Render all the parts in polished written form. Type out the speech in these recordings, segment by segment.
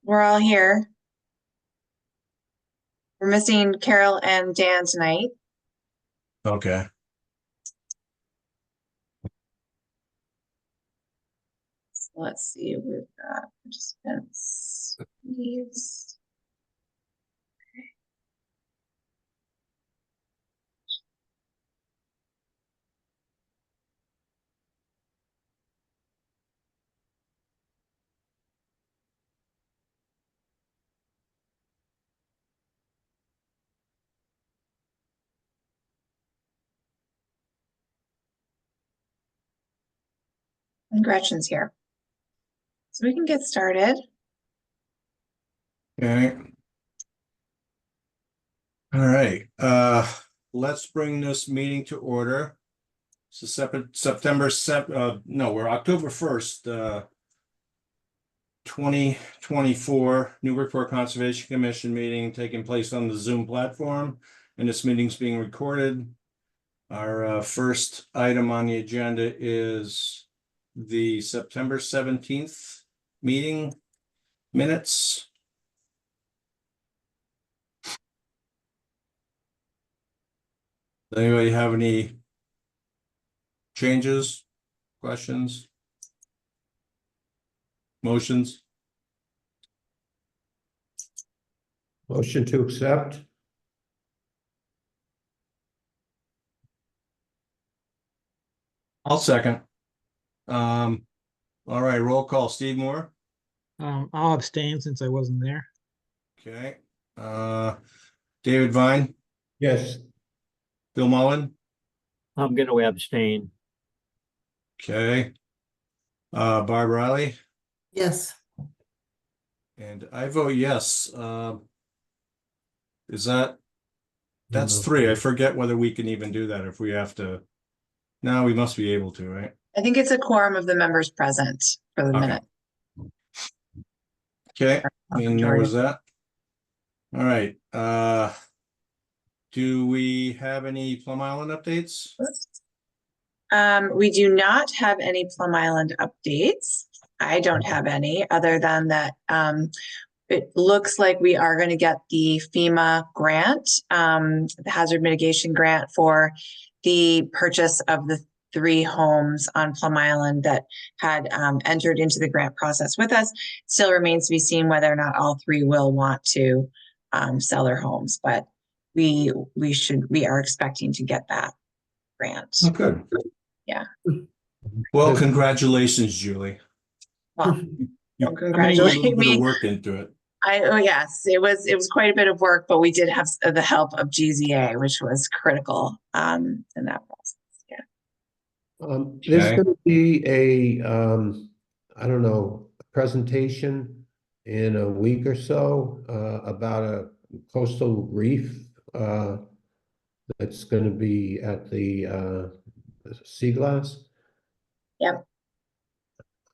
We're all here. We're missing Carol and Dan tonight. Okay. So let's see, we've got participants. Please. And Gretchen's here. So we can get started. Okay. All right. Let's bring this meeting to order. So we're October 1st, 2024 Newburyport Conservation Commission meeting taking place on the Zoom platform, and this meeting's being recorded. Our first item on the agenda is the September 17th meeting minutes. Does anybody have any changes, questions, motions? Motion to accept. I'll second. All right, roll call. Steve Moore. I'll abstain since I wasn't there. Okay. David Vine, Yes. Bill Mullen. I'm going to abstain. Okay. Barb Riley, Yes. and I vote yes. That's three. I forget whether we can even do that if we have to. No, we must be able to, right? I think it's a quorum of the members present for the Okay. minute. Okay, and there was that. All right. Do we have any Plum Island updates? We do not have any Plum Island updates. I don't have any other than that. It looks like we are going to get the FEMA grant, the hazard mitigation grant for the purchase of the 3 homes on Plum Island that had entered into the grant process with us. Still remains to be seen whether or not all 3 will want to sell their homes, but we are expecting to get that grant. Oh, good. Yeah. Well, congratulations, Julie. Well, You congratulate put a little bit me. of work into it. Yes, it was quite a bit of work, but we did have the help of GZA, which was critical in that process. Yeah. There's Okay. going to be a, I don't know, a presentation in a week or so about a coastal reef that's going to be at the Sea Glass. Yep.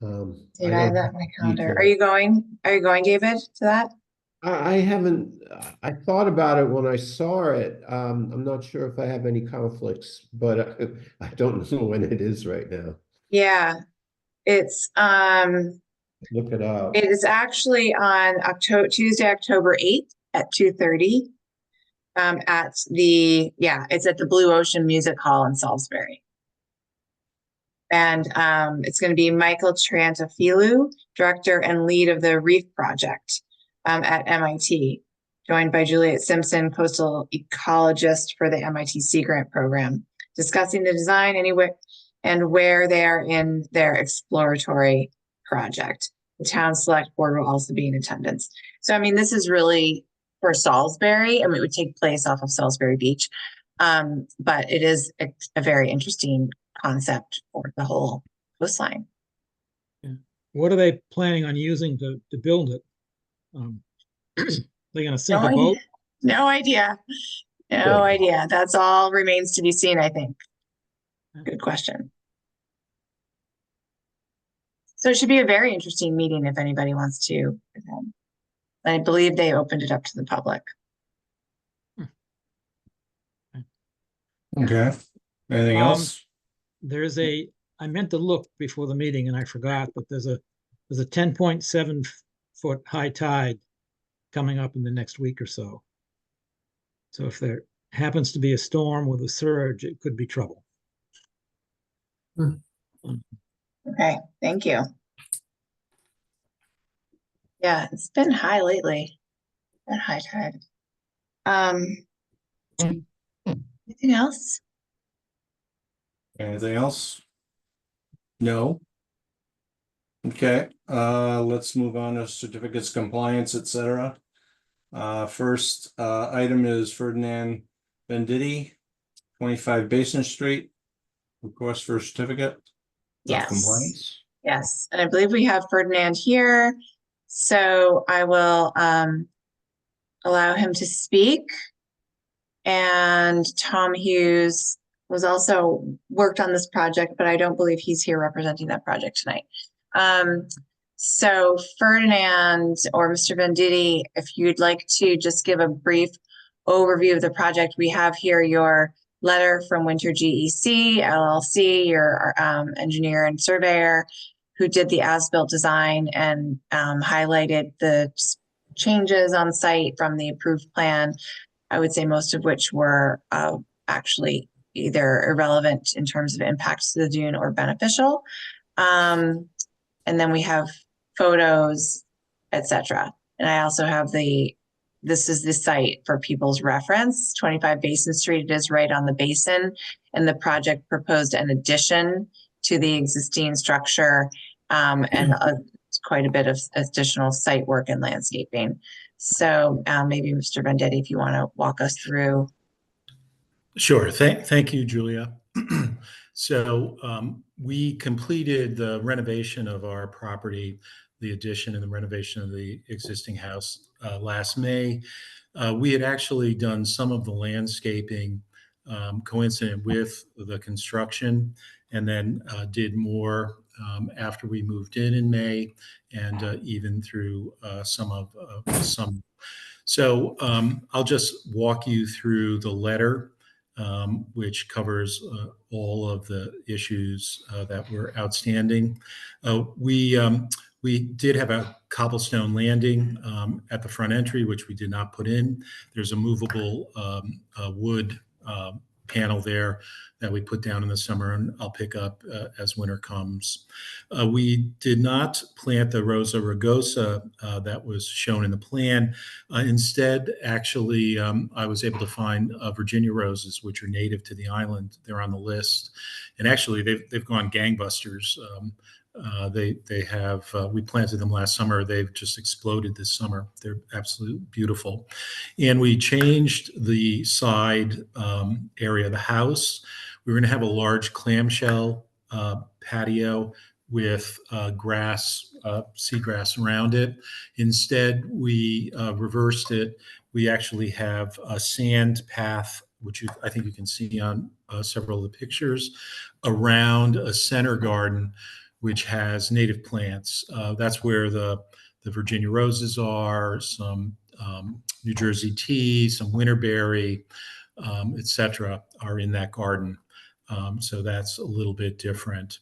I I don't have that in my calendar. details. Are you going, David, to that? I haven't, I thought about it when I saw it. I'm not sure if I have any conflicts, but I don't know when it is right now. Yeah, it's Look it up. it is actually on Tuesday, October 8th at 2:30. It's at the Blue Ocean Music Hall in Salisbury. And it's going to be Michael Trantafilu, director and lead of the Reef Project at MIT, joined by Juliet Simpson, coastal ecologist for the MIT Sea Grant program, discussing the design and where they are in their exploratory project. The town select board will also be in attendance. So, I mean, this is really for Salisbury, and it would take place off of Salisbury Beach. But it is a very interesting concept for the whole coastline. Yeah. What are they planning on using to build it? They're going to sink a boat? No idea. No idea. That's all remains to be seen, I think. Good question. So it should be a very interesting meeting if anybody wants to attend. I believe they opened it up to the public. Okay. Anything else? I meant to look before the meeting and I forgot, but there's a 10.7 4-foot high tide coming up in the next week or so. So if there happens to be a storm with a surge, it could be trouble. Okay, thank you. Yeah, it's been high lately. Been high tide. Anything else? Anything else? No? Okay, let's move on to certificates, compliance, etc. First, item is Ferdinand Venditti, 25 Basin Street, request for a certificate of Yes. compliance. Yes, and I believe we have Ferdinand here, so I will allow him to speak. And Tom Hughes was also worked on this project, but I don't believe he's here representing that project tonight. So Ferdinand or Mr. Venditti, if you'd like to just give a brief overview of the project, we have here your letter from Winter GEC LLC, your engineer and surveyor who did the as-built design and highlighted the changes on site from the approved plan. I would say most of which were actually either irrelevant in terms of impacts to the dune or beneficial. And then we have photos, etc. And I also have this is the site for people's reference, 25 Basin Street. It is right on the basin, and the project proposed an addition to the existing structure and quite a bit of additional site work and landscaping. So maybe Mr. Venditti, if you want to walk us through. Sure. Thank you, Julia. So we completed the renovation of our property, the addition and the renovation of the existing house last May. We had actually done some of the landscaping coincident with the construction, and then did more after we moved in May, and even through some of some. So I'll just walk you through the letter, which covers all of the issues that were outstanding. We did have a cobblestone landing at the front entry, which we did not put in. There's a movable wood panel there that we put down in the summer, and I'll pick up as winter comes. We did not plant the Rosa rugosa that was shown in the plan. Instead, actually, I was able to find Virginia roses, which are native to the island. They're on the list, and actually, they've gone gangbusters. They have, we planted them last summer. They've just exploded this summer. They're absolutely beautiful. And we changed the side area of the house. We were going to have a large clamshell patio with grass, seagrass around it. Instead, we reversed it. We actually have a sand path, which I think you can see on several of the pictures, around a center garden, which has native plants. That's where the Virginia roses are, some New Jersey tea, some winterberry, etc., are in that garden. So that's a little bit different.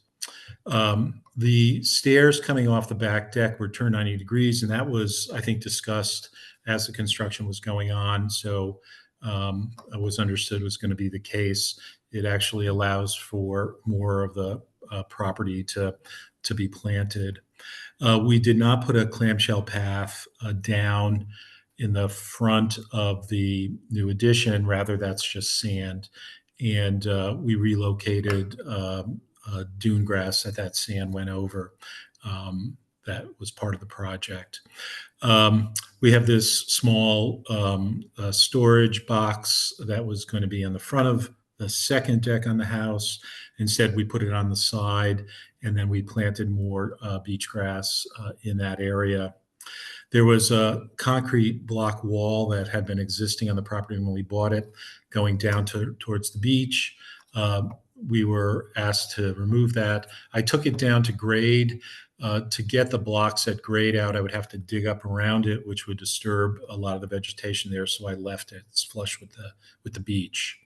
The stairs coming off the back deck were turned 90 degrees, and that was, I think, discussed as the construction was going on. So it was understood was going to be the case. It actually allows for more of the property to be planted. We did not put a clamshell path down in the front of the new addition. Rather, that's just sand. And we relocated dune grass that sand went over. That was part of the project. We have this small storage box that was going to be on the front of the second deck on the house. Instead, we put it on the side, and then we planted more beach grass in that area. There was a concrete block wall that had been existing on the property when we bought it, going down towards the beach. We were asked to remove that. I took it down to grade. To get the blocks at grade out, I would have to dig up around it, which would disturb a lot of the vegetation there. So I left it. It's flush with the beach.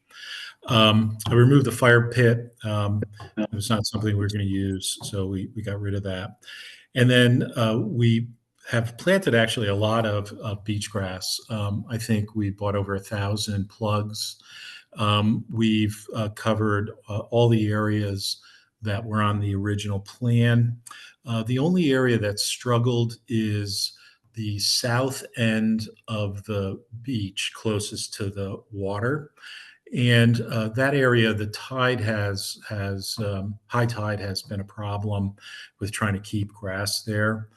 I removed the fire pit. It was not something we were going to use, so we got rid of that. And then we have planted actually a lot of beach grass. I think we bought over 1,000 plugs. We've covered all the areas that were on the original plan. The only area that struggled is the south end of the beach closest to the water. And that area, the tide has high tide has been a problem with trying to keep grass there.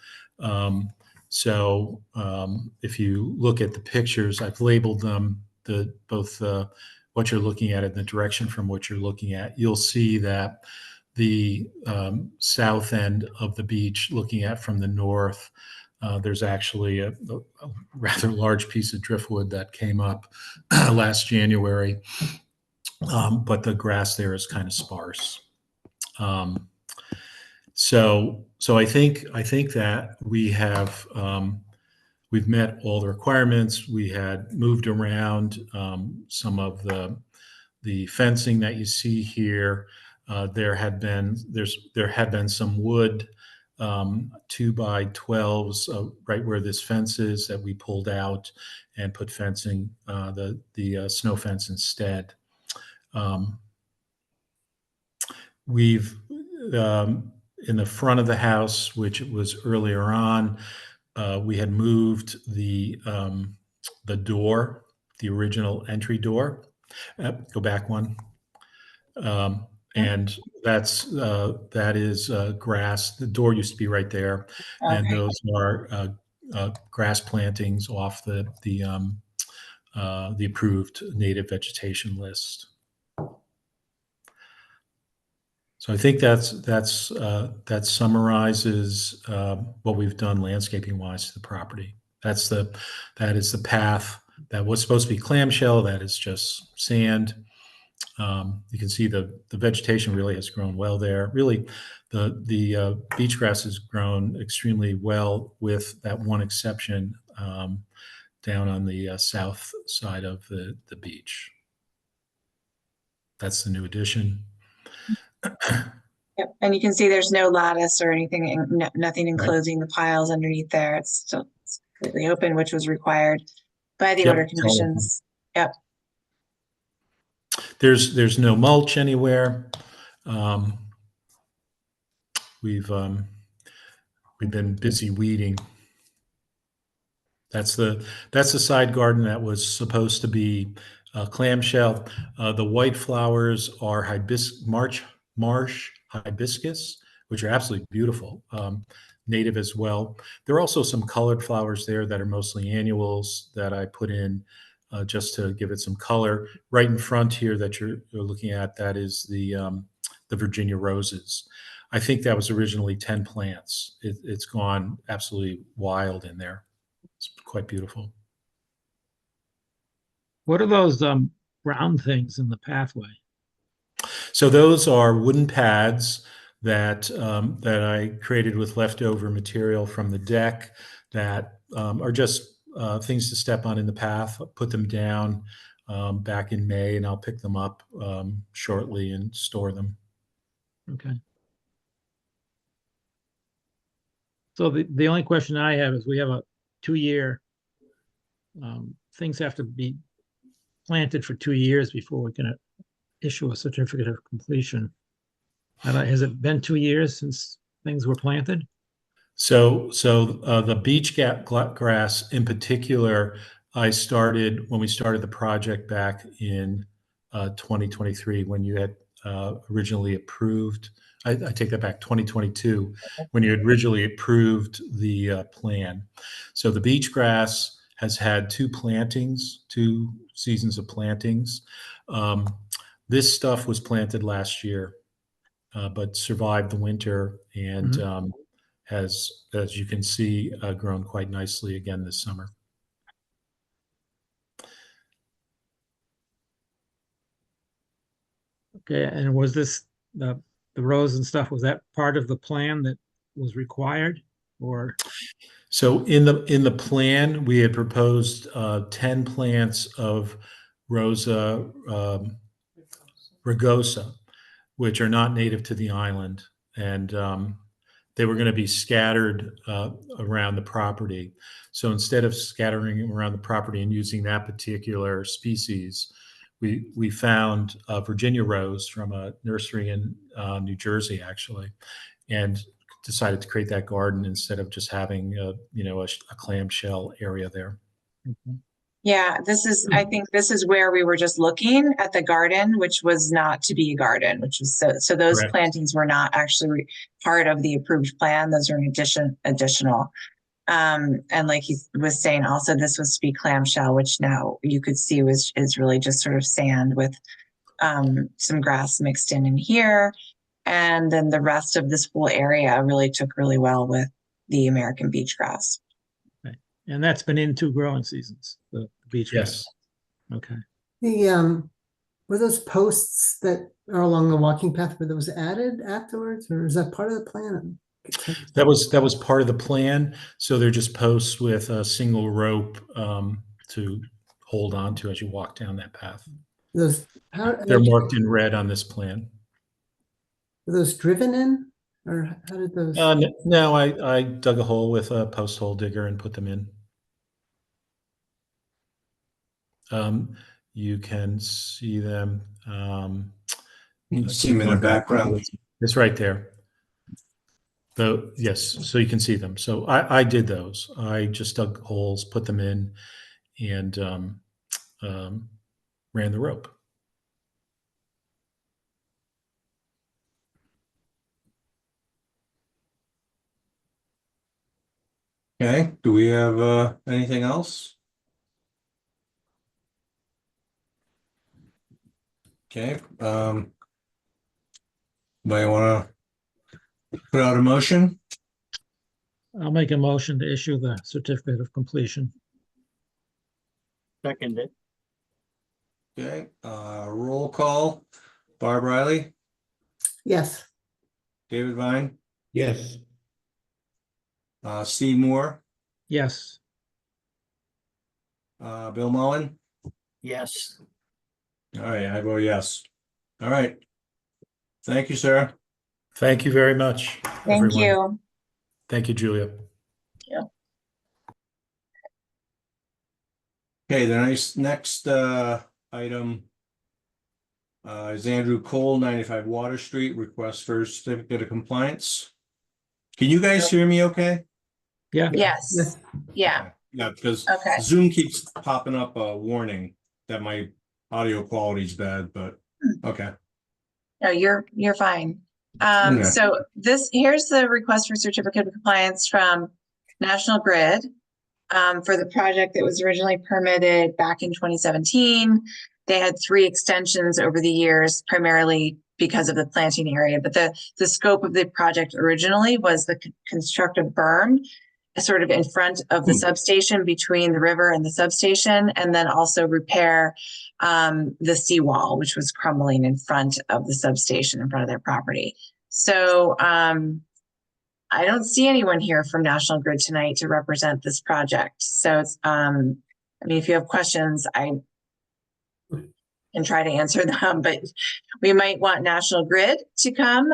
If you look at the pictures, I've labeled them both what you're looking at and the direction from what you're looking at. You'll see that the south end of the beach, looking at from the north, there's actually a rather large piece of driftwood that came up last January, but the grass there is kind of sparse. So I think that we've met all the requirements. We had moved around some of the fencing that you see here. There had been some wood 2x12s right where this fence is that we pulled out and put fencing, the snow fence instead. We've in the front of the house, which was earlier on, we had moved the door, the original entry door. Go back one. And that is grass. The door used to be right there, and Okay. those are grass plantings off the approved native vegetation list. So I think that summarizes what we've done landscaping wise to the property. That is the path that was supposed to be clamshell. That is just sand. You can see the vegetation really has grown well there. Really, the beach grass has grown extremely well, with that one exception down on the south side of the beach. That's the new addition. Yep. And you can see there's no lattice or anything, nothing Right. enclosing the piles underneath there. It's completely open, which was required by the Yep, order it's all open. conditions. Yep. There's no mulch anywhere. We've been busy weeding. That's the side garden that was supposed to be clamshell. The white flowers are marsh hibiscus, which are absolutely beautiful, native as well. There are also some colored flowers there that are mostly annuals that I put in just to give it some color. Right in front here that you're looking at, that is the Virginia roses. I think that was originally 10 plants. It's gone absolutely wild in there. It's quite beautiful. What are those brown things in the pathway? So those are wooden pads that I created with leftover material from the deck that are just things to step on in the path. I'll put them down back in May, and I'll pick them up shortly and store them. Okay. So the only question I have is, we have a 2-year, things have to be planted for 2 years before we can issue a certificate of completion. Has it been 2 years since things were planted? So the beach grass in particular, when we started the project back in 2023, when you had originally approved. I take that back, 2022, when you had originally approved the plan. So the beach grass has had 2 seasons of plantings. This stuff was planted last year, but survived the winter and has, as you can see, grown quite nicely again this summer. Okay, and was this the rows and stuff, was that part of the plan that was required, or? So in the plan, we had proposed 10 plants of Rosa rugosa, which are not native to the island, and they were going to be scattered around the property. So instead of scattering them around the property and using that particular species, we found Virginia rose from a nursery in New Jersey, actually, and decided to create that garden instead of just having a clamshell area there. Yeah, I think this is where we were just looking at the garden, which was not to be a garden, which was so those Correct. plantings were not actually part of the approved plan. Those are an additional. And like he was saying, also this was to be clamshell, which now you could see is really just sort of sand with some grass mixed in here. And then the rest of this whole area really took really well with the American beach grass. And that's been in 2 growing seasons, the beach grass. Yes. Okay. The were those posts that are along the walking path, were those added afterwards, or is that part of the plan? That was part of the plan. So they're just posts with a single rope to hold on to as you walk down that path. Those They're marked in red on this plan. were those driven in, or how did those? No, I dug a hole with a post hole digger and put them in. You can see them. You can see them in the background. It's right there. So yes, so you can see them. So I did those. I just dug holes, put them in, and ran the rope. Okay, do we have anything else? Okay, anybody want to put out a motion? I'll make a motion to issue the certificate of completion. Second it. Okay, roll call. Barb Riley, Yes. David Vine, Yes. Steve Moore, Yes. Bill Mullen. Yes. All right, I vote yes. All right. Thank you, sir. Thank you very much. Thank everyone. you. Thank you, Julia. Okay, the next item is Andrew Cole, 95 Water Street, request for certificate of compliance. Can you guys hear me okay? Yeah. Yes. Yeah. Yeah, because Okay. Zoom keeps popping up a warning that my audio quality is bad, but okay. No, you're fine. Okay. So here's the request for certificate of compliance from National Grid for the project that was originally permitted back in 2017. They had 3 extensions over the years, primarily because of the planting area. But the scope of the project originally was the construct of berm sort of in front of the substation, between the river and the substation, and then also repair the seawall, which was crumbling in front of the substation, in front of their property. So I don't see anyone here from National Grid tonight to represent this project. So it's, I mean, if you have questions, I can try to answer them, but we might want National Grid to come.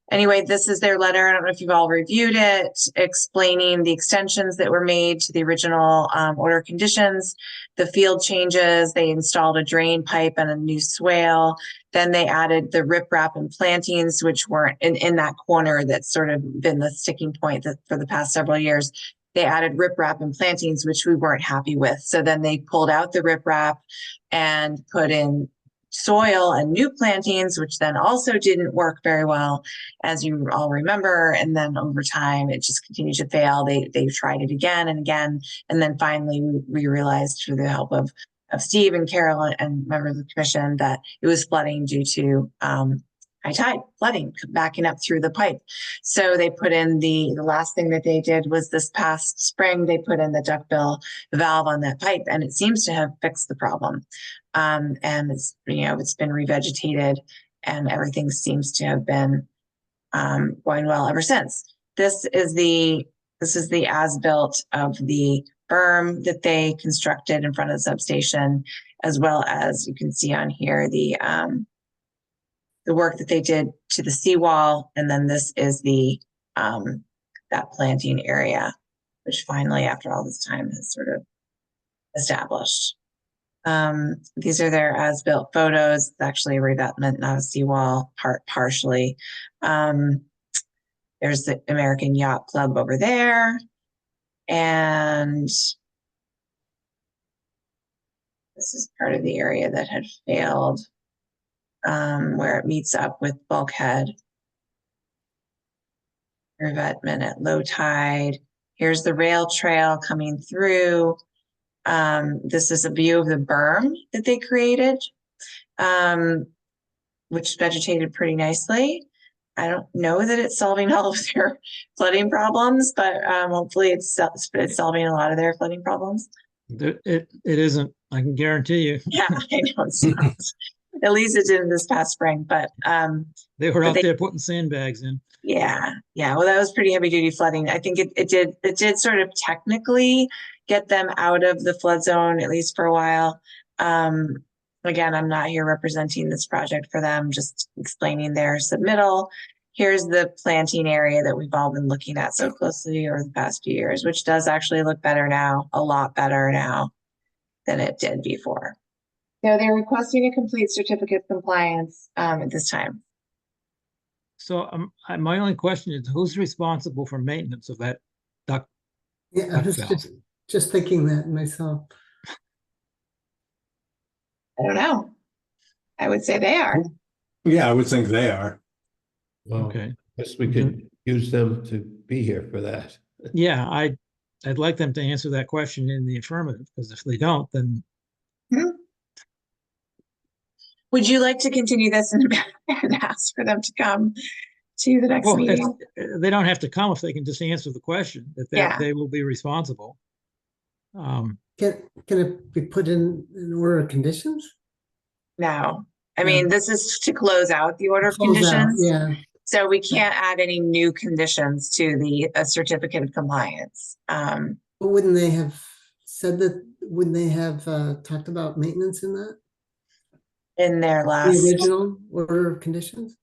Anyway, this is their letter. I don't know if you've all reviewed it, explaining the extensions that were made to the original order conditions, the field changes. They installed a drain pipe and a new swale. Then they added the riprap and plantings, which weren't in that corner that's sort of been the sticking point for the past several years. They added riprap and plantings, which we weren't happy with. So then they pulled out the riprap and put in soil and new plantings, which then also didn't work very well, as you all remember. And then over time, it just continued to fail. They tried it again and again. And then finally, we realized through the help of Steve and Carol and members of the commission that it was flooding due to high tide flooding backing up through the pipe. So they put in the last thing that they did was this past spring, they put in the duckbill valve on that pipe, and it seems to have fixed the problem. And it's, it's been revegetated and everything seems to have been going well ever since. This is the as-built of the berm that they constructed in front of the substation, as well as you can see on here the work that they did to the seawall. And then this is the that planting area, which finally, after all this time, has sort of established. These are their as-built photos. It's actually a revetment, not a seawall, partially. There's the American Yacht Club over there. And this is part of the area that had failed, where it meets up with Bulkhead. Revetment at low tide. Here's the rail trail coming through. This is a view of the berm that they created, which vegetated pretty nicely. I don't know that it's solving all of their flooding problems, but hopefully it's solving a lot of their flooding problems. It isn't, I can guarantee you. Yeah, I know it's not. At least it didn't this past spring, but They were out there putting sandbags in. yeah. Well, that was pretty heavy duty flooding. I think it did sort of technically get them out of the flood zone, at least for a while. Again, I'm not here representing this project for them, just explaining their submittal. Here's the planting area that we've all been looking at so closely over the past few years, which does actually look better now, a lot better now than it did before. So they're requesting a complete certificate of compliance at this time. So my only question is, who's responsible for maintenance of that duct? Yeah, I was just thinking that myself. I don't know. I would say they are. Yeah, I would think they are. Well, Okay. I guess we could use them to be here for that. Yeah, I'd like them to answer that question in the affirmative, because if they don't, then Would you like to continue this and ask for them to come to the next meeting? they don't have to come if they can just answer the question, that they will be responsible. Can it be put in order of conditions? No. I mean, this is to close out the order of conditions. Yeah. So we can't add any new conditions to the certificate of compliance. But wouldn't they have said that? Wouldn't they have talked about maintenance in that? In their The last, original order of conditions?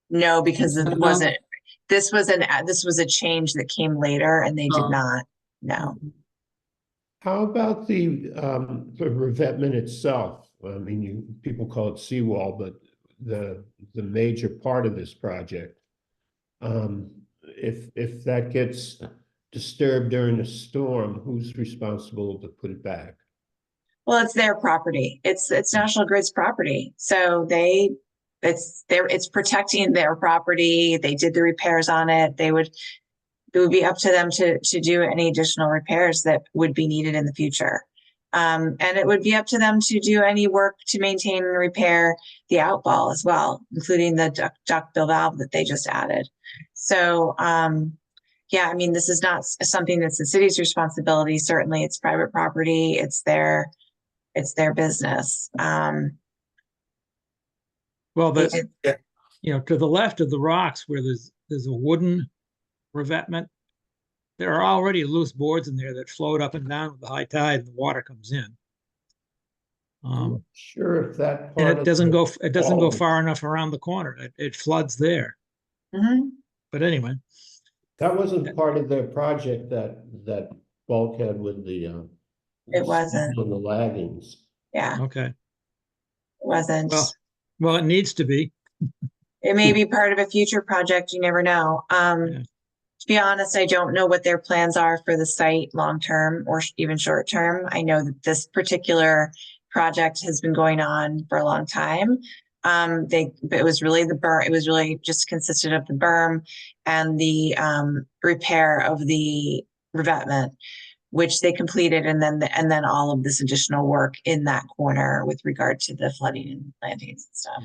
no, because it wasn't. This was a change that came later, and they did not. No. How about the revetment itself? I mean, people call it seawall, but the major part of this project, if that gets disturbed during a storm, who's responsible to put it back? Well, it's their property. It's National Grid's property. So it's protecting their property. They did the repairs on it. It would be up to them to do any additional repairs that would be needed in the future. And it would be up to them to do any work to maintain and repair the outfall as well, including the ductbill valve that they just added. So, yeah, I mean, this is not something that's the city's responsibility. Certainly it's private property. It's their business. Well, but to the left of the rocks where there's a wooden revetment, there are already loose boards in there that float up and down with the high tide and the water comes in. Sure, if that and part it doesn't go Oh. far enough around the corner. It floods there. Mm-hmm. But anyway, that wasn't part of their project, that bulkhead with the It wasn't. the laggings. Yeah, okay. it wasn't. Well, it needs to be. It may be part of a future project. You never know. To be honest, I don't know what their plans are for the site long-term or even short-term. I know that this particular project has been going on for a long time. It was really the berm. It was really just consisted of the berm and the repair of the revetment, which they completed, and then all of this additional work in that corner with regard to the flooding and plantings and stuff.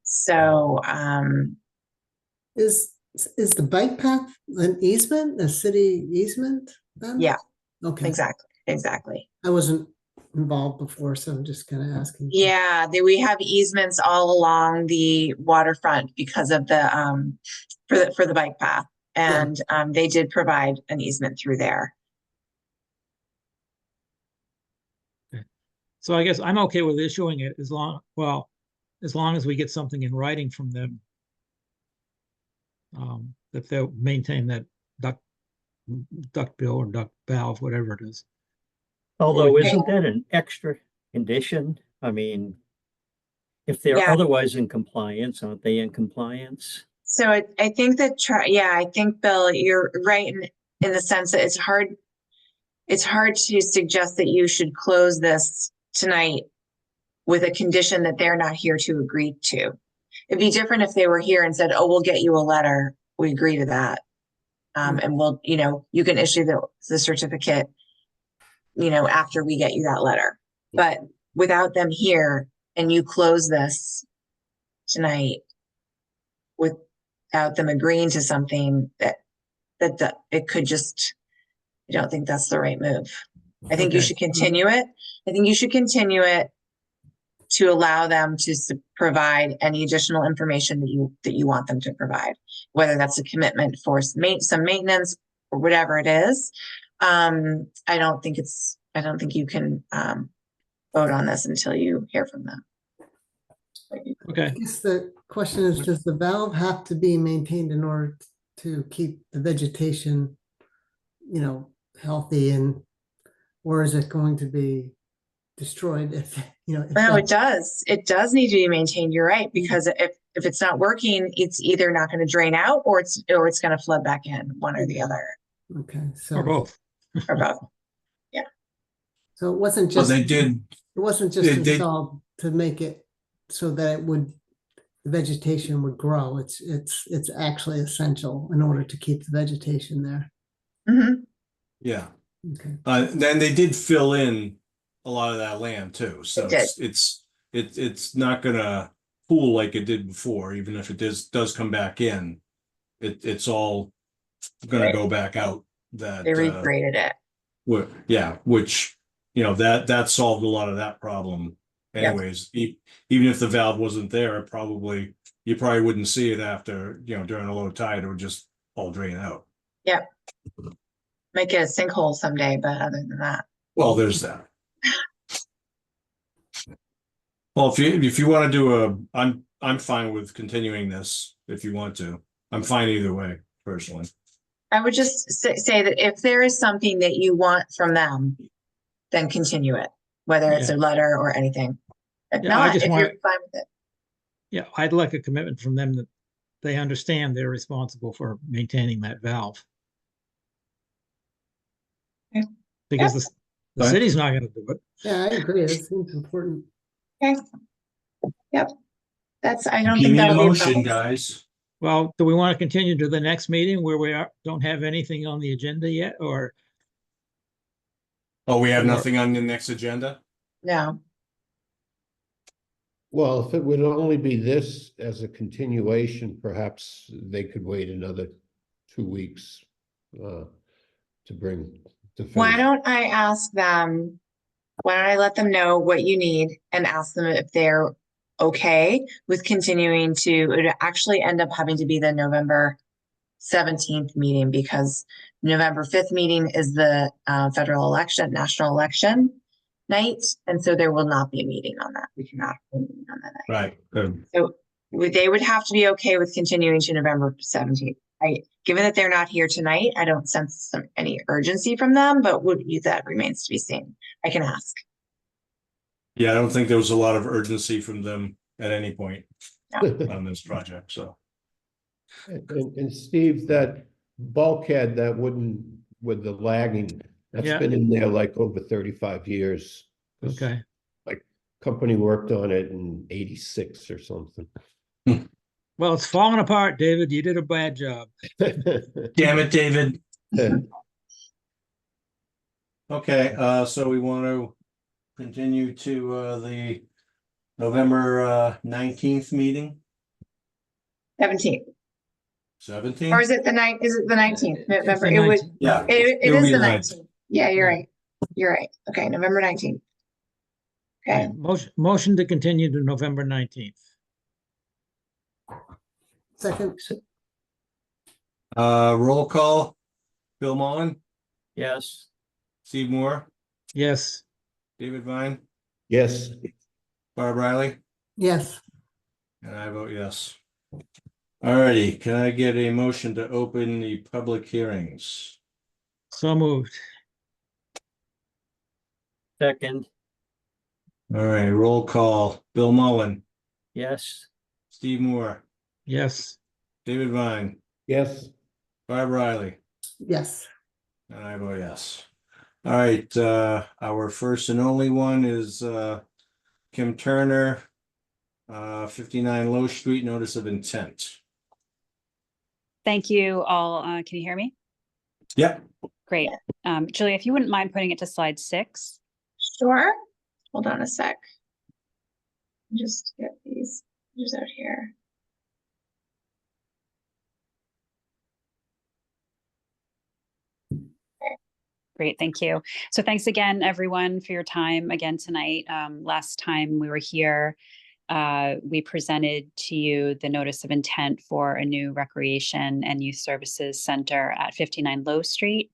So, Is the bike path an easement, a city easement then? yeah, Okay. exactly. I wasn't involved before, so I'm just kind of asking. Yeah, we have easements all along the waterfront because of the for the bike path, and they did provide an easement through there. Okay. So I guess I'm okay with issuing it as long as we get something in writing from them. that they'll maintain that duct bill or duct valve, whatever it is. Although, Okay. isn't that an extra condition? I mean, if they're Yeah. otherwise in compliance, aren't they in compliance? So I think that, yeah, I think, Bill, you're right in the sense that it's hard to suggest that you should close this tonight with a condition that they're not here to agree to. It'd be different if they were here and said, oh, we'll get you a letter. We agree to that. And we'll, you can issue the certificate, after we get you that letter. But without them here and you close this tonight without them agreeing to something that it could just, I don't think that's the right move. I think you Okay. should continue it. I think you should continue it to allow them to provide any additional information that you want them to provide, whether that's a commitment for some maintenance or whatever it is. I don't think you can vote on this until you hear from them. Okay. I guess the question is, does the valve have to be maintained in order to keep the vegetation, healthy, or is it going to be destroyed if No, that- it does need to be maintained. You're right, because if it's not working, it's either not going to drain out or it's going to flood back in, one or the other, Okay, Or so both. or both. it wasn't Well, just they did, they- installed to make it so that the vegetation would grow. It's actually essential in order to keep the vegetation there. Mhm. yeah. Okay. Then they did fill in a lot of that land too, so It did. it's not gonna pool like it did before, even if it does come back in. It's all gonna Right. go back out. That They regraded it. which that solved a lot of that problem. Yep. Anyways, even if the valve wasn't there, you probably wouldn't see it after during a low tide. It would just all drain out. Yep. Might get a sinkhole someday, but other than that. Well, there's that. Well, if you want to do I'm fine with continuing this if you want to. I'm fine either way, personally. I would just say that if there is something that you want from them, then continue it, whether it's Yeah. a letter or anything. If Yeah, I not, just if want- you're fine with it. Yeah, I'd like a commitment from them that they understand they're responsible for maintaining that valve. Okay. Because the Fine. city's not gonna do it. Yeah, I agree. It seems important. Okay. Yep. I don't Keep think me in that'll be a motion, problem. guys. Well, do we want to continue to the next meeting where we don't have anything on the agenda yet, or? Oh, we have Or- nothing on the next agenda? No. Well, if it would only be this as a continuation, perhaps they could wait another 2 weeks to bring to Why finish. don't I ask them, why don't I let them know what you need and ask them if they're okay with continuing to, it actually end up having to be the November 17th meeting because November 5th meeting is the national election night. And so there will not be a meeting on that. We cannot have a meeting on that night. Right. Good. So they would have to be okay with continuing to November 17th. Given that they're not here tonight, I don't sense any urgency from them, but that remains to be seen. I can ask. Yeah, I don't think there was a lot of urgency from them at any point And on this project, so. Steve, that bulkhead, that wooden with the lagging, that's Yeah. been in there like over 35 years. 'Cause Okay, Company worked on it in 86 or something. well, it's falling apart, David. You did a bad job. Damn it, David. Okay, so we want to continue to the November 19th meeting, 17th. 17th? Or is it the 19th? It's November. the It would, 19th. Yeah. it It'll is be the the 19th. 19th. Yeah, you're Yeah. right. You're right. Okay, November 19th. Okay, Motion to continue to November 19th. Second, Roll call, Bill Mullen, Yes. Steve Moore, Yes, David Vine, Yes, Barb Riley, yes. and I vote yes. Alrighty, can I get a motion to open the public hearings? So moved. Second, All right, roll call. Bill Mullen, yes. Steve Moore, Yes. David Vine, Yes, Bob Riley, Yes, and I vote yes. All right, our first and only one is Kim Turner, 59 Low Street, notice of intent. Thank you all. Can you hear me? Yep. Great. Julia, if you wouldn't mind putting it to slide 6. Sure. Hold on a sec. Just get these pictures out here. Great, thank you. So thanks again, everyone, for your time again tonight. Last time we were here, we presented to you the notice of intent for a new recreation and youth services center at 59 Low Street.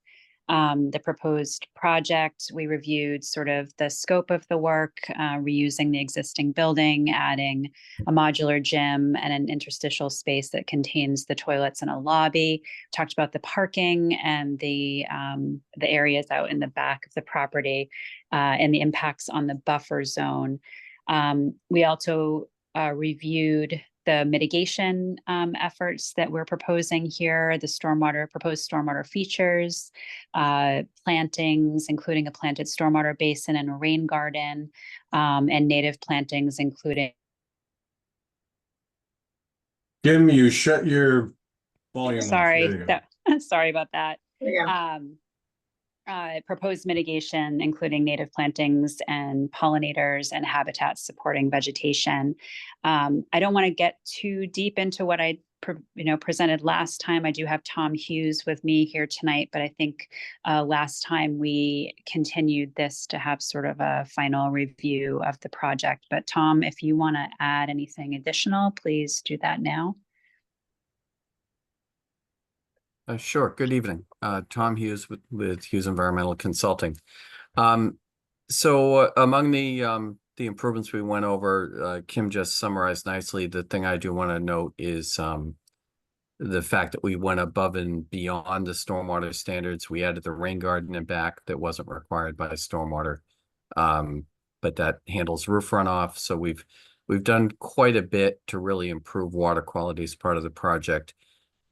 The proposed project, we reviewed sort of the scope of the work, reusing the existing building, adding a modular gym and an interstitial space that contains the toilets and a lobby. Talked about the parking and the areas out in the back of the property and the impacts on the buffer zone. We also reviewed the mitigation efforts that we're proposing here, the proposed stormwater features, plantings, including a planted stormwater basin and a rain garden, and native plantings, including. Kim, you shut your volume off. There Sorry, you go. sorry about that. There you go. Proposed mitigation, including native plantings and pollinators and habitats supporting vegetation. I don't want to get too deep into what I presented last time. I do have Tom Hughes with me here tonight, but I think last time we continued this to have sort of a final review of the project. But Tom, if you want to add anything additional, please do that now. Sure. Good evening. Tom Hughes with Hughes Environmental Consulting. So among the improvements we went over, Kim just summarized nicely. The thing I do want to note is the fact that we went above and beyond the stormwater standards. We added the rain garden in back that wasn't required by stormwater, but that handles roof runoff. So we've done quite a bit to really improve water quality as part of the project.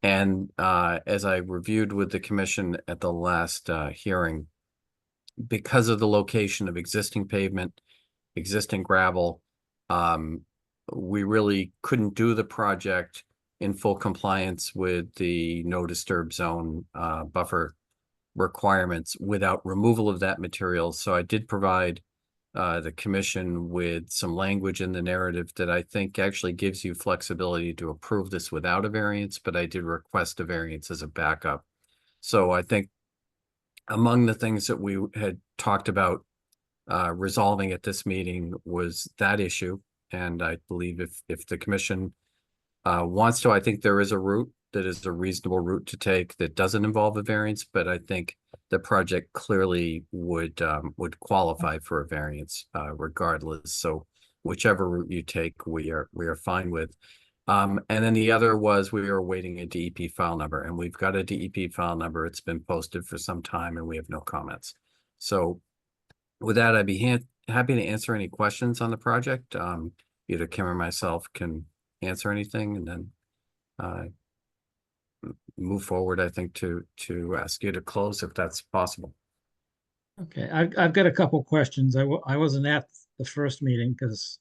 And as I reviewed with the commission at the last hearing, because of the location of existing pavement, existing gravel, we really couldn't do the project in full compliance with the no disturb zone buffer requirements without removal of that material. So I did provide the commission with some language in the narrative that I think actually gives you flexibility to approve this without a variance, but I did request a variance as a backup. So I think among the things that we had talked about resolving at this meeting was that issue. And I believe if the commission wants to, I think there is a route that is a reasonable route to take that doesn't involve a variance, but I think the project clearly would qualify for a variance regardless. So whichever route you take, we are fine with. And then the other was we were awaiting a DEP file number, and we've got a DEP file number. It's been posted for some time, and we have no comments. So with that, I'd be happy to answer any questions on the project. Either Kim or myself can answer anything, and then move forward, I think, to ask you to close if that's possible. Okay, I've got a couple questions. I wasn't at the first meeting because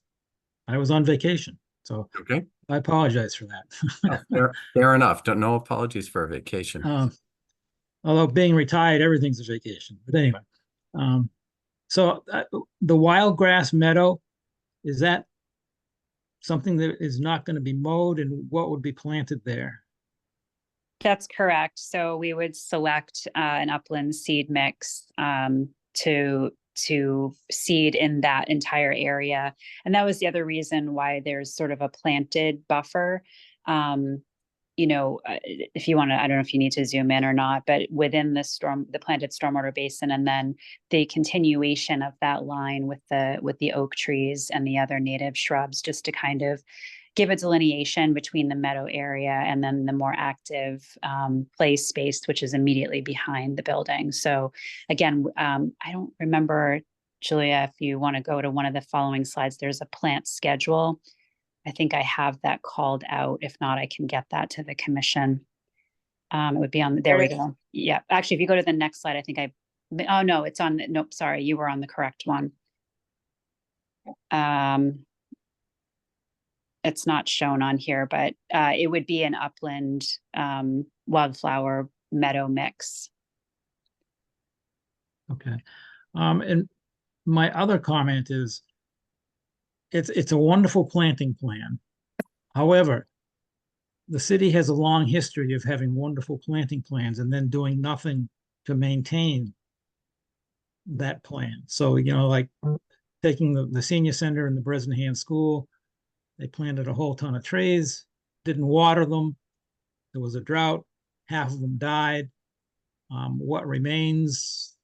I was on vacation, so Okay. I apologize for that. Fair enough. No apologies for a vacation. Although being retired, everything's a vacation. But anyway, so the wild grass meadow, is that something that is not going to be mowed, and what would be planted there? That's correct. So we would select an upland seed mix to seed in that entire area. And that was the other reason why there's sort of a planted buffer. If you want to, I don't know if you need to zoom in or not, but within the planted stormwater basin, and then the continuation of that line with the oak trees and the other native shrubs, just to kind of give a delineation between the meadow area and then the more active play space, which is immediately behind the building. So again, I don't remember, Julia, if you want to go to one of the following slides, there's a plant schedule. I think I have that called out. If not, I can get that to the commission. It would be on, there we go. Yeah, actually, if you go to the next slide, I think oh no, it's on, nope, sorry, you were on the correct one. It's not shown on here, but it would be an upland wildflower meadow mix. Okay. And my other comment is it's a wonderful planting plan. However, the city has a long history of having wonderful planting plans and then doing nothing to maintain that plan. So, you know, like taking the senior center and the Bresnahan School, they planted a whole ton of trees, didn't water them. There was a drought, half of them died. What remains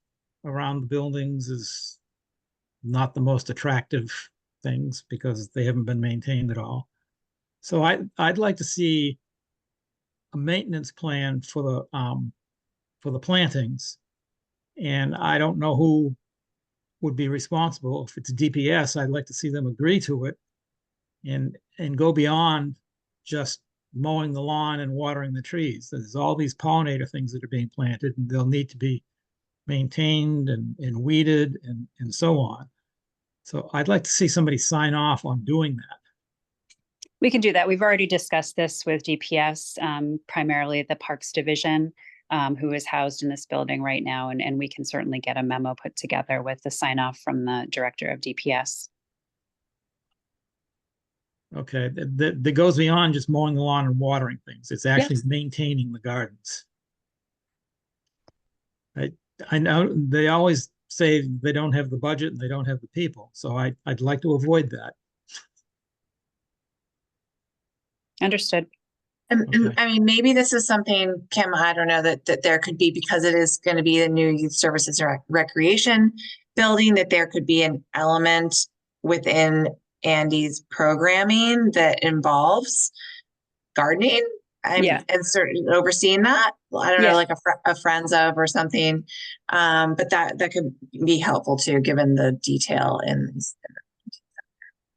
around the buildings is not the most attractive things because they haven't been maintained at all. So I'd like to see a maintenance plan for the plantings. And I don't know who would be responsible. If it's DPS, I'd like to see them agree to it and go beyond just mowing the lawn and watering the trees. There's all these pollinator things that are being planted, and they'll need to be maintained and weeded and so on. So I'd like to see somebody sign off on doing that. We can do that. We've already discussed this with DPS, primarily the Parks Division, who is housed in this building right now. And we can certainly get a memo put together with the sign off from the director of DPS. Okay, that goes beyond just mowing the lawn and watering things. It's actually maintaining the gardens. I know they always say they don't have the budget and they don't have the people. So I'd like to avoid that. Understood. And I mean, maybe this is something, Kim, I don't know, that there could be, because it is going to be the new youth services or recreation building, that there could be an element within Andy's programming that involves gardening. And certainly overseeing that. I don't know, like a friends of or something. But that could be helpful too, given the detail in these.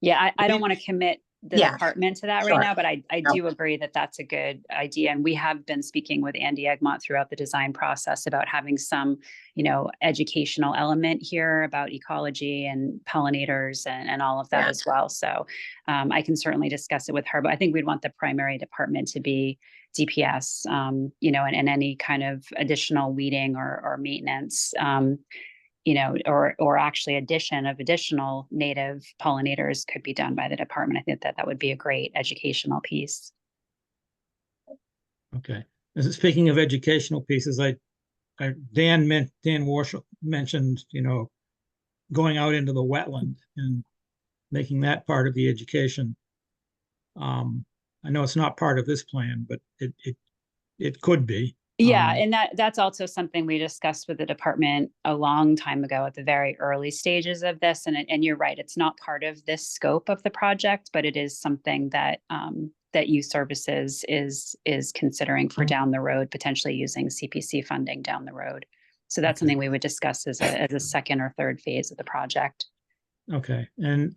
Yeah, I don't want to commit the department to that right now, but I do agree that that's a good idea. And we have been speaking with Andy Egmont throughout the design process about having some, you know, educational element here about ecology and pollinators and all of that as well. So I can certainly discuss it with her, but I think we'd want the primary department to be DPS, you know, and any kind of additional weeding or maintenance, you know, or actually addition of additional native pollinators could be done by the department. I think that would be a great educational piece. Okay. Speaking of educational pieces, Dan Warshall mentioned, you know, going out into the wetland and making that part of the education. I know it's not part of this plan, but it could be. Yeah, and that's also something we discussed with the department a long time ago at the very early stages of this. And you're right, it's not part of this scope of the project, but it is something that that youth services is considering for down the road, potentially using CPC funding down the road. So that's something we would discuss as a second or third phase of the project. Okay, and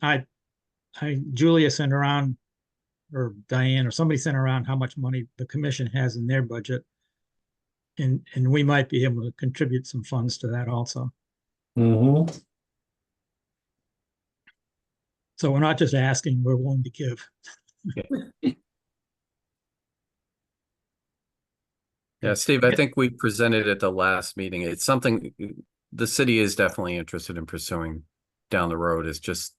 Julia sent around, or Diane or somebody sent around how much money the commission has in their budget. And we might be able to contribute some funds to that also. Mm-hmm. So we're not just asking, we're willing to give. Yeah, Steve, I think we presented at the last meeting. It's something the city is definitely interested in pursuing down the road. It's just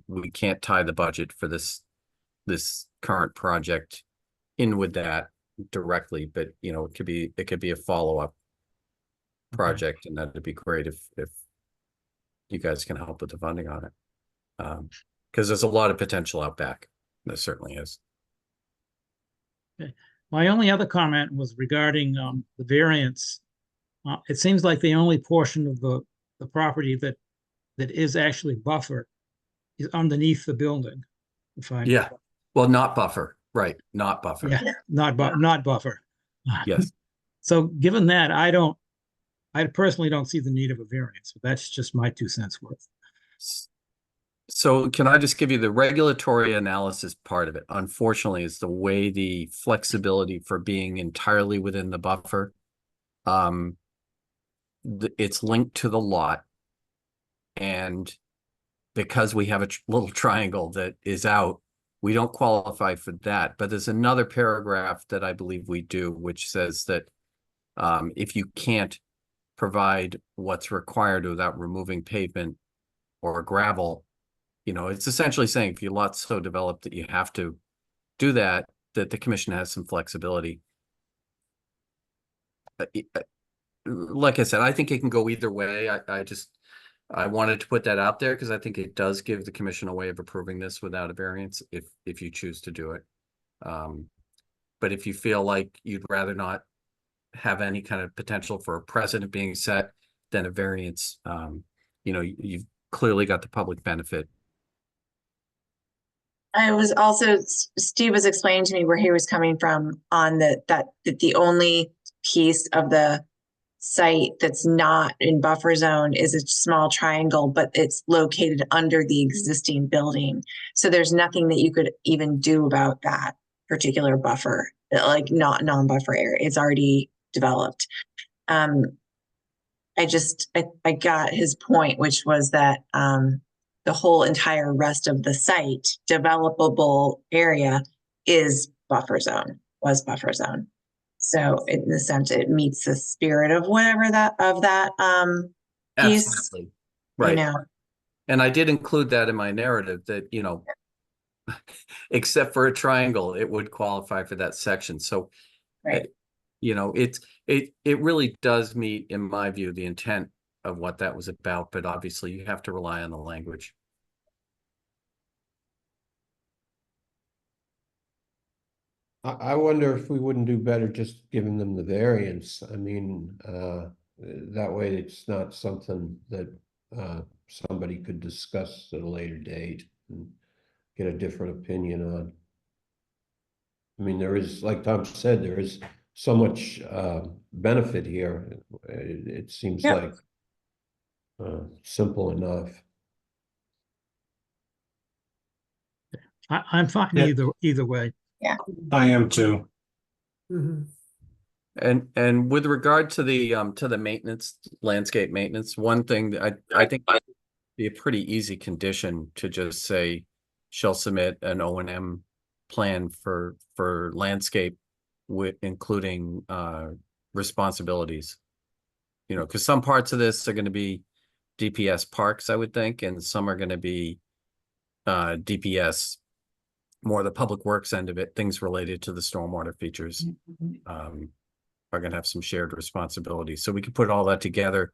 we can't tie the budget for this current project in with that directly, but you know, it could be a follow-up project, and that'd be great if you guys can help with the funding on it, because there's a lot of potential out back. There certainly is. Okay. My only other comment was regarding the variance. It seems like the only portion of the property that is actually buffered is underneath the building. If Well, not buffer, right, not buffer. Yeah, not buffer. Yes. So given that, I personally don't see the need of a variance, but that's just my 2 cents worth. So can I just give you the regulatory analysis part of it? Unfortunately, is the way the flexibility for being entirely within the buffer. It's linked to the lot. And because we have a little triangle that is out, we don't qualify for that. But there's another paragraph that I believe we do, which says that if you can't provide what's required without removing pavement or gravel, you know, it's essentially saying if your lot's so developed that you have to do that, that the commission has some flexibility. Like I said, I think it can go either way. I wanted to put that out there because I think it does give the commission a way of approving this without a variance if you choose to do it. But if you feel like you'd rather not have any kind of potential for a precedent being set, then a variance, you know, you've clearly got the public benefit. I was also, Steve was explaining to me where he was coming from on that the only piece of the site that's not in buffer zone is a small triangle, but it's located under the existing building. So there's nothing that you could even do about that particular buffer, like not non-buffer area. It's already developed. I got his point, which was that the whole entire rest of the site, developable area, is buffer zone, was buffer zone. So in the sense, it meets the spirit of whatever that piece, Absolutely. Right. you know. And I did include that in my narrative that, you know, except for a triangle, it would qualify for that section. So, Right. You know, it really does meet, in my view, the intent of what that was about, but obviously you have to rely on the language. I wonder if we wouldn't do better just giving them the variance. I mean, that way it's not something that somebody could discuss at a later date and get a different opinion on. I mean, there is, like Tom said, there is so much benefit here. It seems Yep. like simple enough. I'm fine Yeah. either way. I am too. Mhm. And with regard to the maintenance, landscape maintenance, one thing that I think would be a pretty easy condition to just say shall submit an O&M plan for landscape with including responsibilities. You know, because some parts of this are going to be DPS parks, I would think, and some are going to be DPS, more the public works end of it, things related to the stormwater features are going to have some shared responsibility. So we can put all that together,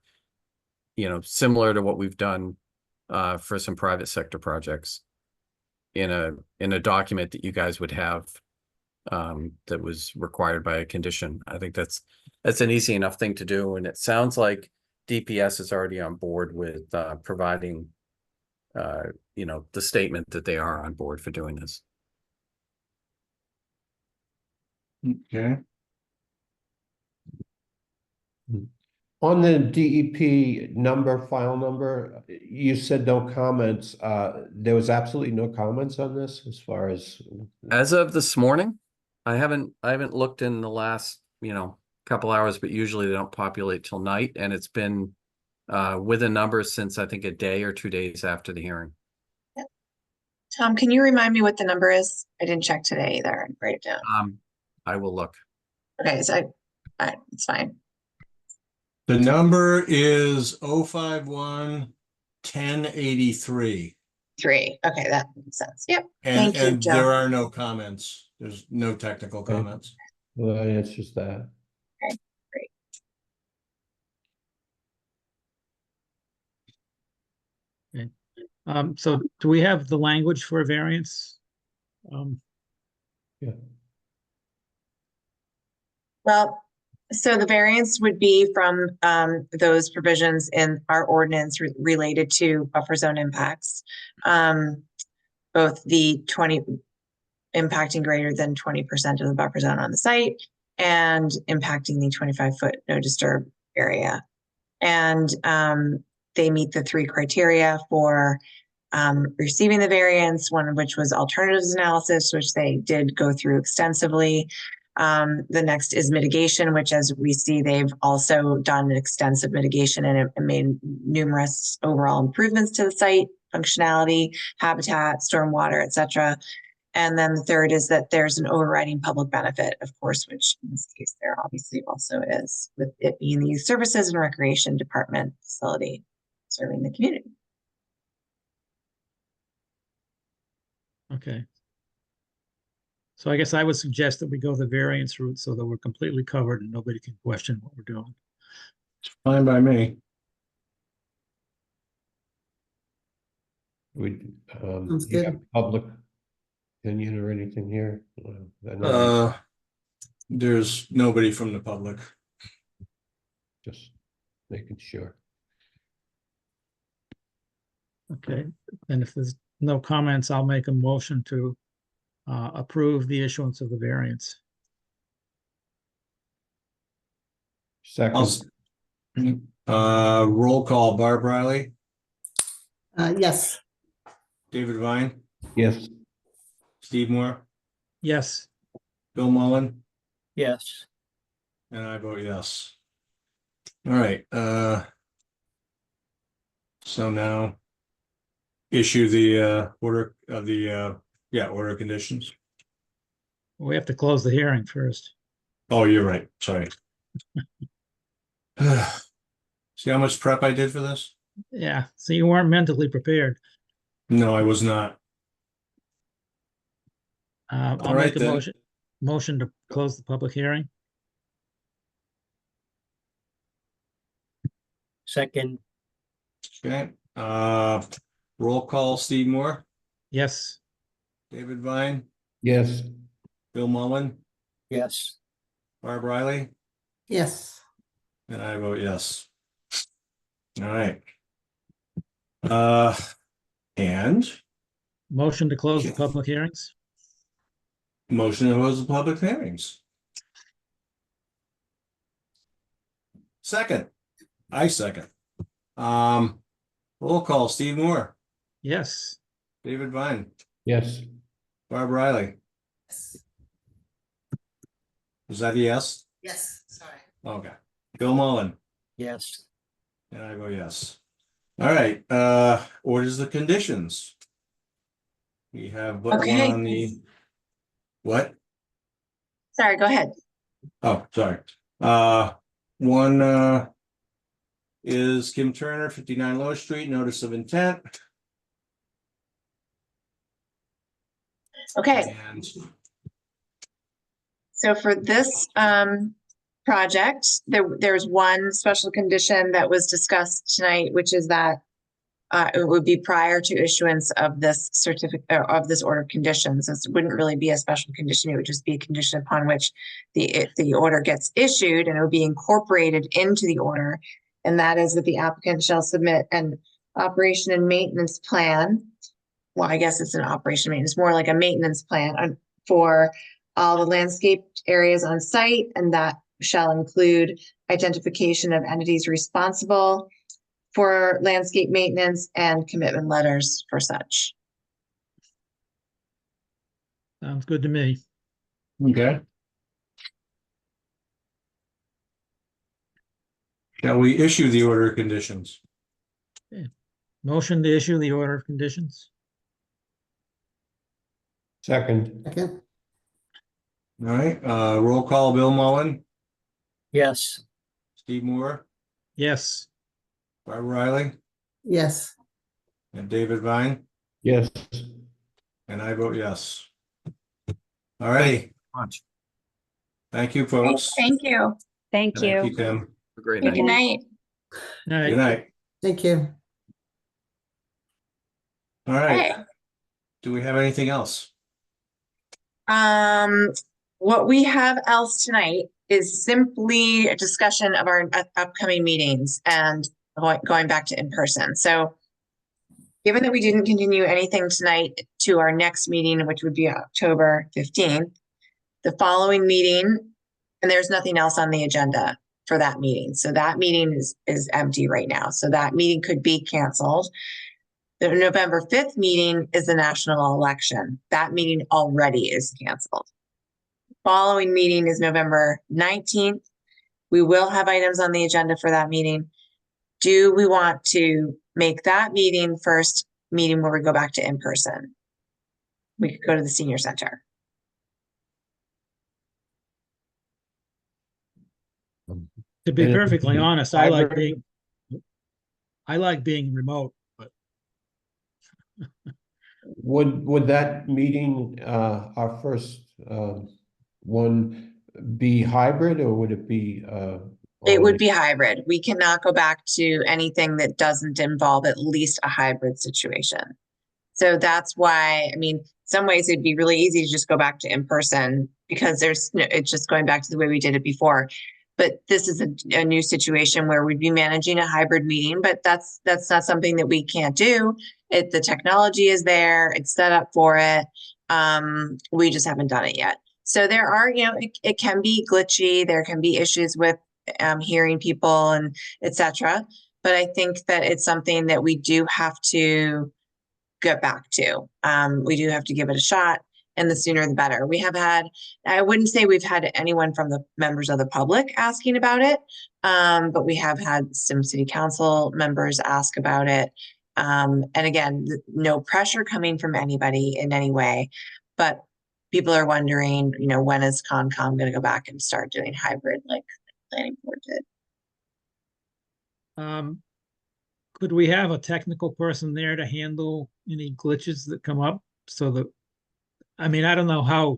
you know, similar to what we've done for some private sector projects in a document that you guys would have that was required by a condition. I think that's an easy enough thing to do. And it sounds like DPS is already on board with providing, you know, the statement that they are on board for doing this. Okay. On the DEP file number, you said no comments. There was absolutely no comments on this as far as of this morning, I haven't looked in the last, you know, couple hours, but usually they don't populate till night, and it's been with a number since I think a day or 2 days after the hearing. Tom, can you remind me what the number is? I didn't check today either. Write it down. I will look. Okay, so it's fine. The number is 051 1083. 3. Okay, that makes sense. Yep. And, Thank you, Joe. there are no comments. There's no technical Okay. comments. well, that answers that. Okay, great. So do we have the language for a variance? Yeah. Well, so the variance would be from those provisions in our ordinance related to buffer zone impacts. Both the impacting greater than 20% of the buffer zone on the site and impacting the 25-foot no disturb area. And they meet the 3 criteria for receiving the variance, one of which was alternatives analysis, which they did go through extensively. The next is mitigation, which, as we see, they've also done an extensive mitigation and it made numerous overall improvements to the site, functionality, habitat, stormwater, etc. And then the third is that there's an overriding public benefit, of course, which in this case there obviously also is, with it being the Youth Services and Recreation Department facility serving the community. Okay. So I guess I would suggest that we go the variance route so that we're completely covered and nobody can question what we're doing. Fine by me. We, Sounds you good. have public opinion or anything here? I know There's nobody from the public. just making sure. Okay, and if there's no comments, I'll make a motion to approve the issuance of the variance. Second, Roll call, Barb Riley, Yes, David Vine, yes, Steve Moore, Yes, Bill Mullen, Yes, and I vote yes. All right, so now issue the order of the order of conditions. we have to close the hearing first. Oh, you're right, sorry. See how much prep I did for this? Yeah, so you weren't mentally prepared. No, I was not. I'll All right, make a then. motion to close the public hearing. second, Okay, roll call, Steve Moore, Yes, David Vine, yes, Bill Mullen, yes, Barb Riley, yes. and I vote yes. All right. And motion to close the public hearings. motion to close the public hearings. Second, I second. Roll call, Steve Moore, Yes, David Vine, yes, Barb Riley. Is that a yes? Yes, sorry. Okay. Bill Mullen, yes, and I vote yes. All right, orders the conditions. We have but one Okay. on the, what? Sorry, go ahead. Oh, sorry. One is Kim Turner, 59 Low Street, notice of intent. Okay, And so for this project, there's one special condition that was discussed tonight, which is that it would be prior to issuance of this certificate of this order of conditions. This wouldn't really be a special condition. It would just be a condition upon which the order gets issued, and it would be incorporated into the order. And that is that the applicant shall submit an operation and maintenance plan. Well, I guess it's an operation maintenance, more like a maintenance plan for all the landscaped areas on site, and that shall include identification of entities responsible for landscape maintenance and commitment letters for such. sounds good to me. okay. Shall we issue the order of conditions? Motion to issue the order of conditions. second, Second, All right, roll call, Bill Mullen, yes, Steve Moore, Yes, Barb Riley, yes. and David Vine, yes. and I vote yes. All righty, much. thank you, folks. Thank you. thank Thank you, you. Tim. Have a great Good night. night. all Good right, night. Thank you. All right, Okay. do we have anything else? What we have else tonight is simply a discussion of our upcoming meetings and going back to in person. So Given that we didn't continue anything tonight to our next meeting, which would be October 15th, the following meeting, and there's nothing else on the agenda for that meeting. So that meeting is empty right now. So that meeting could be canceled. The November 5th meeting is the national election. That meeting already is canceled. Following meeting is November 19th. We will have items on the agenda for that meeting. Do we want to make that meeting first meeting where we go back to in-person? We could go to the senior center. To be And it- perfectly honest, I like Hybrid. being remote, but Would that meeting, our first, one be hybrid, or would it be, It all would in? be hybrid. We cannot go back to anything that doesn't involve at least a hybrid situation. So that's why, I mean, some ways it'd be really easy to just go back to in-person because it's just going back to the way we did it before. But this is a new situation where we'd be managing a hybrid meeting, but that's not something that we can't do. The technology is there, it's set up for it. We just haven't done it yet. So there are, it can be glitchy. There can be issues with hearing people and etc. But I think that it's something that we do have to get back to. We do have to give it a shot, and the sooner the better. We have had, I wouldn't say we've had anyone from the members of the public asking about it, but we have had some city council members ask about it. And again, no pressure coming from anybody in any way, but people are wondering, when is Concom going to go back and start doing hybrid like planning board did? could we have a technical person there to handle any glitches that come up? So that, I mean, I don't know how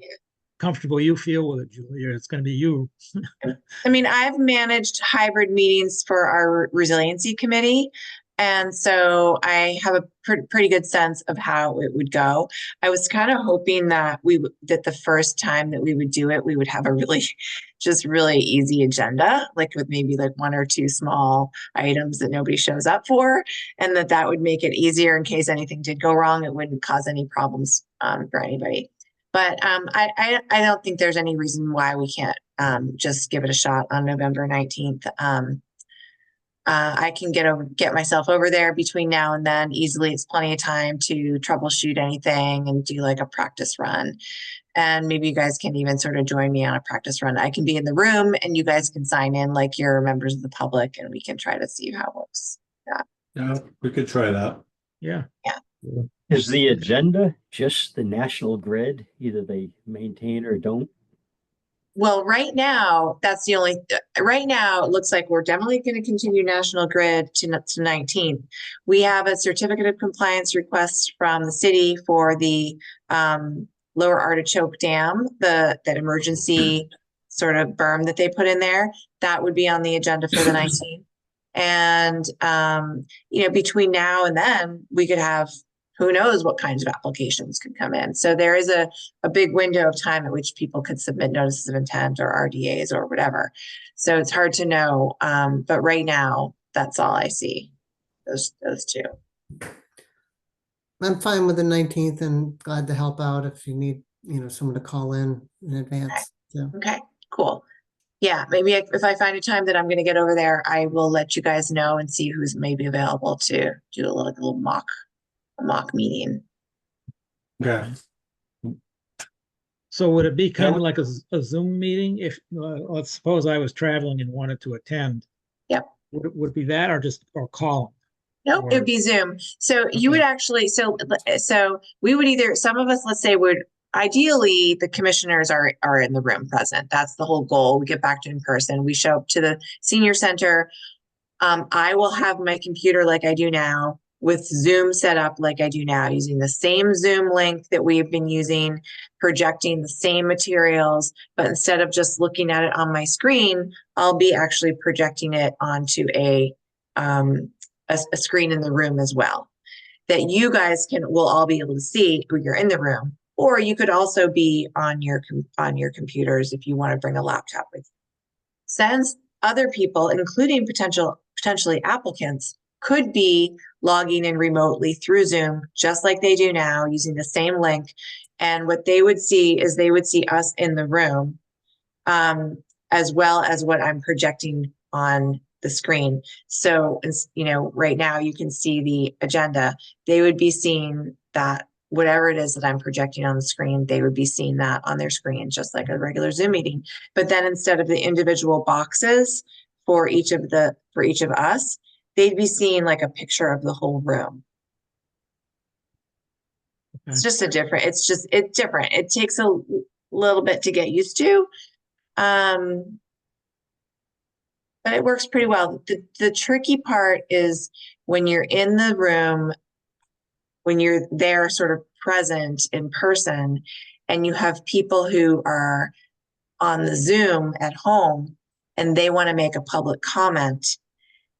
comfortable you feel with it, Julia. It's going to be you. I mean, I've managed hybrid meetings for our resiliency committee. And so I have a pretty good sense of how it would go. I was kind of hoping that that the first time that we would do it, we would have a really easy agenda, like with maybe like one or two small items that nobody shows up for, and that would make it easier in case anything did go wrong. It wouldn't cause any problems for anybody. But I don't think there's any reason why we can't just give it a shot on November 19th. I can get myself over there between now and then easily. It's plenty of time to troubleshoot anything and do like a practice run. And maybe you guys can even sort of join me on a practice run. I can be in the room and you guys can sign in like you're members of the public, and we can try to see how it works. Yeah, we could try that. Yeah. Is the agenda just the national grid? Either they maintain or don't? Well, right now, right now, it looks like we're definitely going to continue National Grid to 19th. We have a certificate of compliance request from the city for the Lower Artichoke Dam, that emergency sort of berm that they put in there. That would be on the agenda for the 19th. And, between now and then, we could have who knows what kinds of applications could come in. So there is a big window of time at which people could submit notices of intent or RDAs or whatever. So it's hard to know. But right now, that's all I see, those two. I'm fine with the 19th and glad to help out if you need, someone to call in advance. So. Okay, cool. Yeah, maybe if I find a time that I'm going to get over there, I will let you guys know and see who's maybe available to do a little mock meeting. Okay. So would it be kind of like a Zoom meeting if, let's suppose I was traveling and wanted to attend? Yep. Would it be that or call? Nope, it'd be Zoom. So you would actually, so we would either, some of us, let's say, ideally the commissioners are in the room present. That's the whole goal. We get back to in person. We show up to the senior center. I will have my computer like I do now, with Zoom set up like I do now, using the same Zoom link that we've been using, projecting the same materials, but instead of just looking at it on my screen, I'll be actually projecting it onto a screen in the room as well, that you guys will all be able to see who you're in the room. Or you could also be on your computers if you want to bring a laptop with you. Since other people, including potentially applicants, could be logging in remotely through Zoom, just like they do now, using the same link. And what they would see is they would see us in the room, as well as what I'm projecting on the screen. So, you know, right now you can see the agenda. They would be seeing that whatever it is that I'm projecting on the screen, they would be seeing that on their screen, just like a regular Zoom meeting. But then instead of the individual boxes for each of us, they'd be seeing like a picture of the whole room. It's Okay. just it's different. It takes a little bit to get used to. But it works pretty well. The tricky part is when you're in the room, when you're there sort of present in person, and you have people who are on the Zoom at home and they want to make a public comment,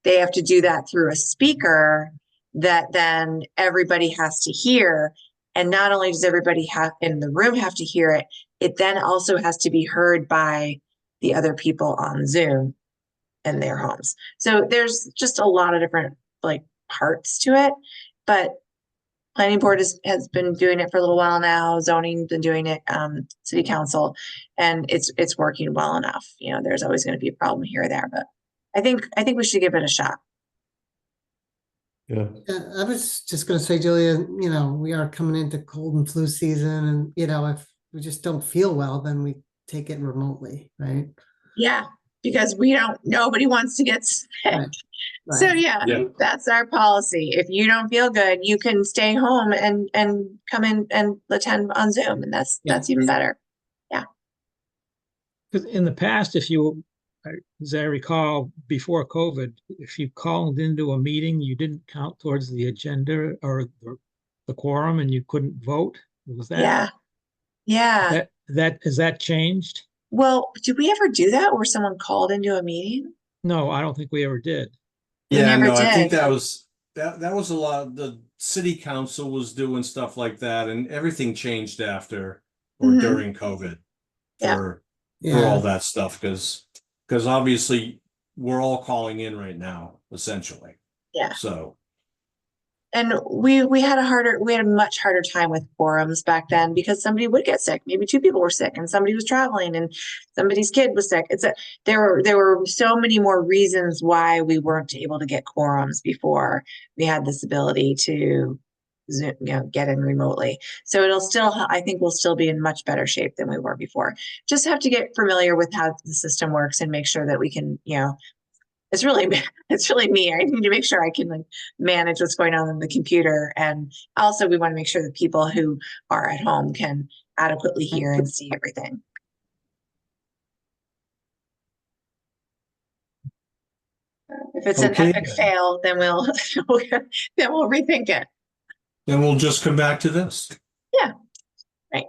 they have to do that through a speaker that then everybody has to hear. And not only does everybody in the room have to hear it, it then also has to be heard by the other people on Zoom in their homes. So there's just a lot of different like parts to it, but planning board has been doing it for a little while now. Zoning's been doing it, city council, and it's working well enough. You know, there's always going to be a problem here or there, but I think we should give it a shot. Yeah. I was just gonna say, Julia, you know, we are coming into cold and flu season, and you know, if we just don't feel well, then we take it remotely, right? Yeah, because nobody wants to get sick. Right. So Right. yeah, that's our policy. If you don't feel good, you can stay home and come in and attend on Zoom, and that's even better. Because in the past, as I recall, before COVID, if you called into a meeting, you didn't count towards the agenda or the quorum, and you couldn't vote. Was that? Yeah. Has that changed? Well, did we ever do that where someone called into a meeting? No, I don't think we ever did. We Yeah, never no, I think did. that was a lot. The city council was doing stuff like that, and everything changed after or Mhm. during COVID Yeah. for Yeah. all that stuff, because obviously we're all calling in right now, essentially. Yeah. So And we had a much harder time with quorums back then because somebody would get sick. Maybe two people were sick and somebody was traveling and somebody's kid was sick. There were so many more reasons why we weren't able to get quorums before we had this ability to Zoom, get in remotely. So I think we'll still be in much better shape than we were before. Just have to get familiar with how the system works and make sure that we can, it's really me. I need to make sure I can like manage what's going on the computer. And also we want to make sure that people who are at home can adequately hear and see everything. If it's an Okay. epic fail, then we'll rethink it. then we'll just come back to this. Okay.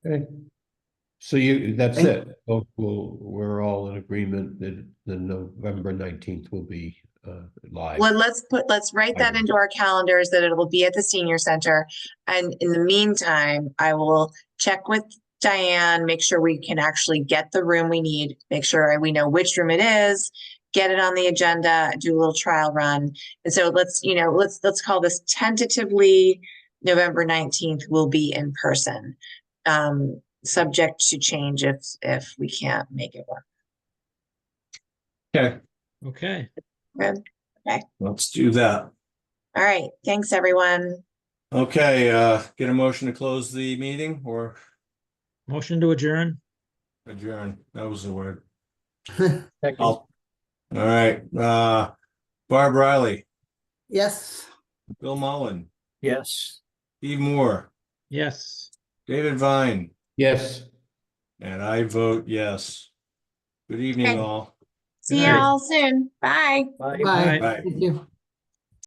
Okay. So that's it. We're all in agreement that the November 19th will be live. Well, let's write that into our calendars that it will be at the senior center. And in the meantime, I will check with Diane, make sure we can actually get the room we need, make sure we know which room it is, get it on the agenda, do a little trial run. And so let's call this tentatively November 19th will be in person. Subject to change if we can't make it work. Okay, Okay. Good. Okay. let's do that. All right. Thanks, everyone. Okay, get a motion to close the meeting or Motion to adjourn. adjourn. That was the word. Second. All right, Barb Riley, Yes. Bill Mullen, Yes. Steve Moore, Yes. David Vine, Yes. and I vote yes. Good evening, Okay. all. See Good you night. all soon. Bye. Bye. Bye. Bye. Thank you.